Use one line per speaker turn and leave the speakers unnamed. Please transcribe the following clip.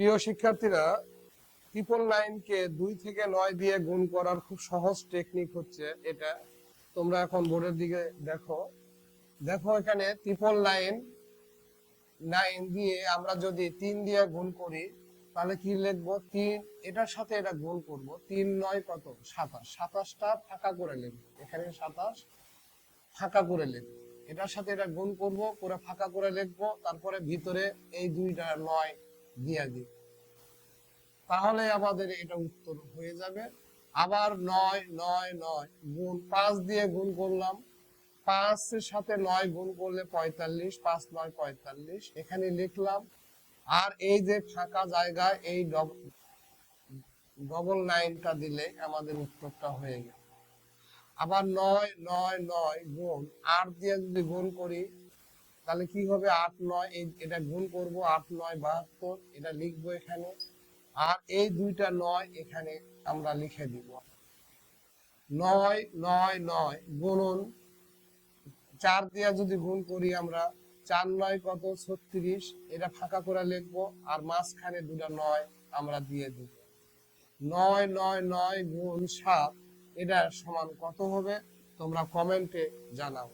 প্রিয় শিক্ষার্থীরা, 999 কে 2 থেকে 9 দিয়ে গুণ করার খুব সহজ টেকনিক হচ্ছে এটা। তোমরা এখন বোর্ডের দিকে দেখো এখানে 999 দিয়ে আমরা যদি 3 দিয়ে গুণ করি তাহলে কি লিখবো? 3, এটার সাথে এটা গুণ করব। 3 9 কত? 27। 27টা ফাঁকা করে লিখবো, এখানে 27 ফাঁকা করে লিখবো। এটার সাথে এটা গুণ করব, করে ফাঁকা করে লিখবো, তারপরে ভিতরে এই দুইটা 9 দিয়ে দিব। তাহলে আমাদের এটা উত্তর হয়ে যাবে। আবার 9 9 9 গুণ 5 দিয়ে গুণ করলাম, 5 এর সাথে 9 গুণ করলে 45, 5 9 45 এখানে লিখলাম। আর এই যে ফাঁকা জায়গায় এই ডবল 9টা দিলে আমাদের উত্তরটা হয়ে গেল। আবার 9 9 9 গুণ 8 দিয়ে যদি গুণ করি তাহলে কি হবে? 8 9, এটা গুণ করব, 8 9 72 এটা লিখবো এখানে। আর এই দুইটা 9 এখানে আমরা লিখে দিব। 9 9 9 গুণন 4 দিয়ে যদি গুণ করি আমরা, 4 9 কত? 36 এটা ফাঁকা করে লিখবো, আর মাঝখানে দুটা 9 আমরা দিয়ে দিব। 9 9 9 গুণ 7 এটা সমান কত হবে? তোমরা কমেন্টে জানাও।